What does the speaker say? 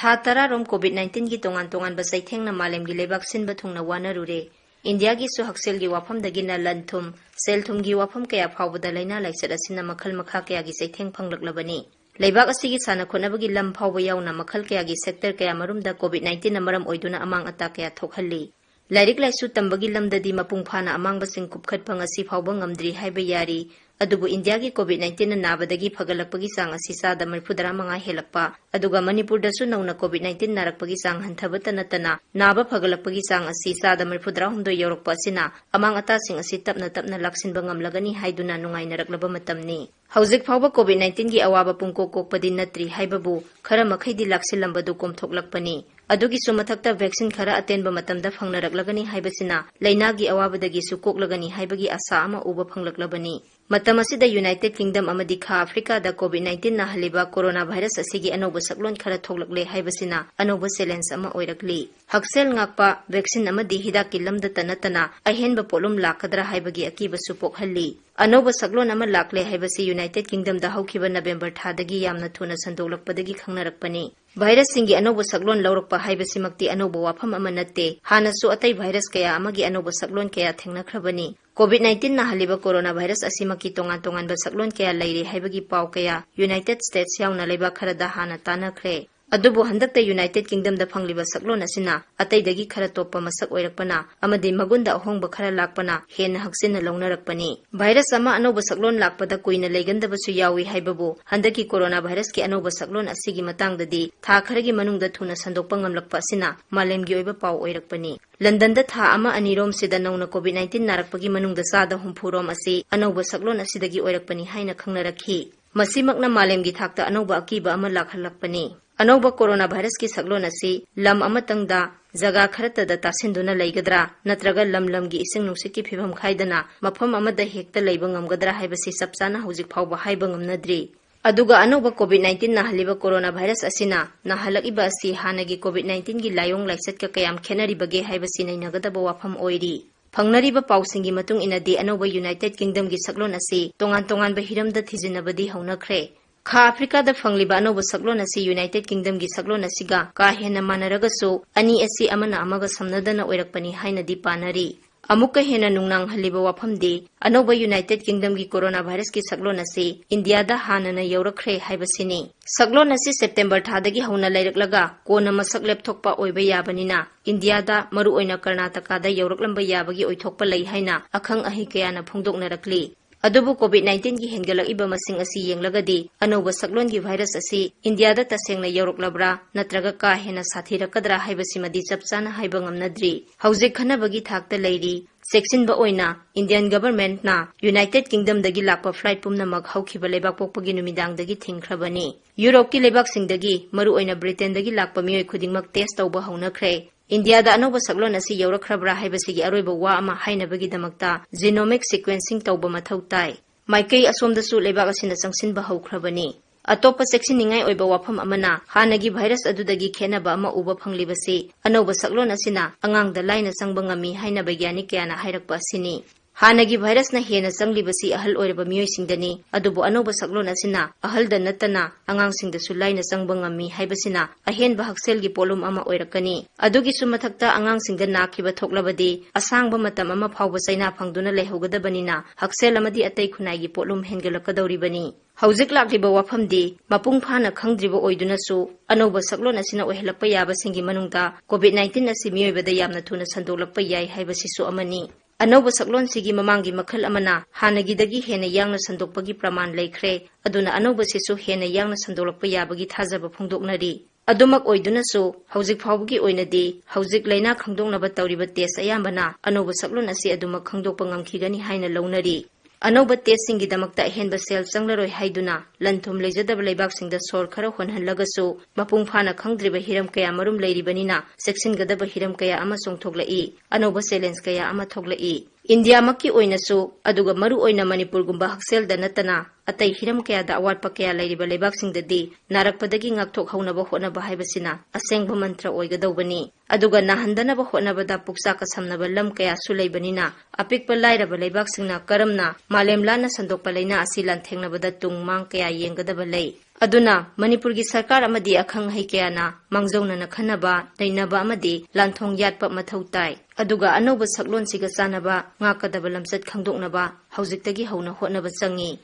था तरारोम कोविड-19 की तोंगान बसैथेंगना मालेमगी लेबाक सिनबा थुंगना वानारुरे इंडिया की हक्सेलगी वाफमदगिना लनथुम सेलथुमगी वाफम कया फावबदा लैना लाइसत असिना मखल मखा कयागी सैथेंग फंगलक्लबनी लेबाक असिगी साना खोनबगी लम फावब यावना मखल कयागी सेक्टर कया मरुमदा कोविड-19 मरम ओइदुना अमांग अता कया थोखल्ली लाइरिक लाइसु तंबगी लमददी मपुंग फाना अमांगबसिंग कुपखतफंग असि फावब ngamdri हाइबा यारी अदुबु इंडिया की कोविड-19 नाबदगी फगलकपगी सांग असि सादा 35 हेलकपा अदुगा मणिपुर दसु नौना कोविड-19 नारकपगी सांग हंथबत नतना नाबा फगलकपगी सांग असि सादा 39 यौरकपा असिना अमांग अतासिंग असि तपना तपना लाक्सिनबा ngamlagani हाइदुना नुंगाइनरकलबा मतमनी हौजिक फावबा कोविड-19 की अवाबा पुंको कोकपदी नत्री हाइबबु खरा मखैदी लाक्सिलंबदु कोमथोकलकपनी अदुगी सुमथक्ता वैक्सीन खरा अतेनबा मतमदा फंगनरकलगनी हाइबसिना लैनागी अवाबदगी सुकोकलगनी हाइबगी आशा अमा उबा फंगलकलबनी मतम असिदा यूनाइटेड किंगडम अमदी खा अफ्रीका दा कोविड-19 ना हलिबा कोरोना वायरस असिगी अनोबा सकलोन खरा थोकलकले हाइबसिना अनोबा चैलेंज अमा ओइरकली हक्सेल ngakpa वैक्सीन अमदी हिदाकी लमदा तनतना अहेनबा पोलुम लाकदरा हाइबगी अकीबसु पोखल्ली अनोबा सकलोन अमा लाकले हाइबसि यूनाइटेड किंगडम दा हौखिबा नवेंबर थादगी यामना थुना संदोलकपदगी खंगनरकपनी वायरस सिंगी अनोबा सकलोन लौरकपा हाइबसिमक्ति अनोबा वाफम अमा नत्ते हानसु अतै वायरस कया अमगी अनोबा सकलोन कया थेंगनखरबनी कोविड-19 ना हलिबा कोरोना वायरस असिमकी तोंगान सकलोन कया लैरे हाइबगी पाव कया यूनाइटेड स्टेट्स यावना लेबा खरदा हाना तानाखरे अदुबु हंदकता यूनाइटेड किंगडम दा फंगलिबा सकलोन असिना अतैदगी खरा तोपा मसक ओइरकपना अमदि मगुंदा अहोंगबा खरा लाकपना हेन हक्सिन लौनरकपनी वायरस अमा अनोबा सकलोन लाकपदा कुइना लेगंदबसु यावी हाइबबु हंदकी कोरोना वायरस की अनोबा सकलोन असिगी मतंगददी था खरगी मनुंगदा थुना संदोकपा ngamlakpa asina मालेमगी ओइबा पाव ओइरकपनी लंदन दा था अमा अनिरोम सिदा नौना कोविड-19 नारकपगी मनुंगदा सादा हुंफुरोम असि अनोबा सकलोन असिदगी ओइरकपनी हाइना खंगनरखी मसिमकना मालेमगी थाकता अनोबा अकीबा अमा लाखलकपनी अनोबा कोरोना वायरस की सकलोन असि लम अमतंगदा जगा खरतदा तासिंदुना लैगद्रा नत्रगा लम-लमगी इसिंग नुसिकी फिबम खाइदना मफम अमदा हेक्ता लैबा ngamgadra हाइबसि सबसाना हौजिक फावबा हाइबा ngamnadri अदुगा अनोबा कोविड-19 ना हलिबा कोरोना वायरस असिना ना हलकिबा असि हानगी कोविड-19 की लायोंग लाइसत का कयाम खेनरिबगे हाइबसि नैनगदबा वाफम ओइरी फंगनरिबा पाउसिंगी मतुंग इनदी अनोबा यूनाइटेड किंगडम की सकलोन असि तोंगान हिरमदा थिजिनबदी हौनखरे खा अफ्रीका दा फंगलिबा अनोबा सकलोन असि यूनाइटेड किंगडम की सकलोन असिगा का हेना मानरगसु अनि असि अमना अमगा समनदना ओइरकपनी हाइनदी पानरी अमुका हेना नुंगनांग हलिबा वाफमदी अनोबा यूनाइटेड किंगडम की कोरोना वायरस की सकलोन असि इंडिया दा हानना यौरखरे हाइबसिनी सकलोन असि सेप्टेम्बर थादगी हौना लैरकलगा कोना मसक लेपथोकपा ओइबा याबनिना इंडिया दा मरु ओइना कर्नाटका दा यौरकलंबा याबगी ओइथोकपा लै हाइना अखंग अहि कयाना फोंदोकनरकली अदुबु कोविड-19 की हेंगलइबा मसिंग असि येंगलगदी अनोबा सकलोन की वायरस असि इंडिया दा तसेंगना यौरकलब्रा नत्रगा का हेना साथीरकदरा हाइबसिमदी चपचाना हाइबा ngamnadri हौजिक खनबगी थाकता लैरी सेक्सिनबा ओइना इंडियन गवर्नमेंट ना यूनाइटेड किंगडम दगी लाकपा फ्लाइट पुमनमक हौखिबा लेबाक पोकपगी नुमिदांगदगी थिंखरबनी यूरोप की लेबाक सिंगदगी मरु ओइना ब्रिटेन दगी लाकपा मियोय खुदिंगमक टेस्ट तौबा हौनखरे इंडिया दा अनोबा सकलोन असि यौरखरब्रा हाइबसिगी अरोइबा वा अमा हाइनबगीदमक्ता जीनोमिक सीक्वेंसिंग तौबा मथौ ताई माइकई असोमदसु लेबाक असिना चंगसिनबा हौखरबनी अतोपा सेक्सिनिंगाई ओइबा वाफम अमना हानगी वायरस अदुदगी खेनबा अमा उबा फंगलिबसि अनोबा सकलोन असिना अंगांगदा लाइना चंगबा ngami हाइना वैज्ञानिक कयाना हाइरकपा असिनी हानगी वायरस ना हेना चंगलिबसि अहल ओइरबा मियोयसिंगदनी अदुबु अनोबा सकलोन असिना अहलदा नतना अंगांगसिंगदसु लाइना चंगबा ngami हाइबसिना अहेनबा हक्सेलगी पोलुम अमा ओइरकनी अदुगी सुमथक्ता अंगांगसिंगदा नाखिबा थोकलबदी असांगबा मतम अमा फावबा चैना फंगदुना लेहौगदबनिना हक्सेल अमदी अतै खुनाइगी पोलुम हेनगलकदौरिबनी हौजिक लाक्लिबा वाफमदी मपुंग फाना खंगद्रिबा ओइदुनसु अनोबा सकलोन असिना ओइहलकपा याबसिंगी मनुंगदा कोविड-19 असि मियोयबदा यामना थुना संदोलकपा याय हाइबसिसु अमनी अनोबा सकलोन सिगी ममांगी मखल अमना हानगीदगी हेना यांगना संदोकपगी प्रमाण लैखरे अदुना अनोबा सिसु हेना यांगना संदोलकपा याबगी थाजबा फोंदोकनरी अदुमक ओइदुनसु हौजिक फावबगी ओइनदी हौजिक लैना खंगदोंनबा तौरिबा टेस्ट अयामबना अनोबा सकलोन असि अदुमक खंगदोकपा ngamkhigani हाइना लौनरी अनोबा टेस्टिंग दमक्ता अहेनबा सेल चंगलरोय हाइदुना लंथुम लेजदबा लेबाकसिंगदा सोर खरा होनहनलगसु मपुंग फाना खंगद्रिबा हिरम कया मरुम लैरिबनिना सेक्सिनगदबा हिरम कया अमा सोंथोगलाई अनोबा चैलेंज कया अमा थोगलाई India maki oinasu aduga maru oina Manipur gumba hakselda natana atai hiram kaya da awatpa kaya lairiba lebaksingdadi narakpadagi ngakthok haunaba hotnaba haibasina asengba mantra oigadawbani aduga nahandanaba hotnabada puksaka samnaba lam kaya su leibanina apikpa lairaba lebaksingna karamna malem lana sandokpa leina asi lanthengnabada tungmang kaya yenggadaba lei aduna Manipur gi sarkar amadi akhang hai kayana mangjawnana khanaba leinaba amadi lanthong yatpa mathau tai aduga anoba saklon siga chanaba ngakadaba lamsat khangdoknaba haujiktagi hauna hotnaba changi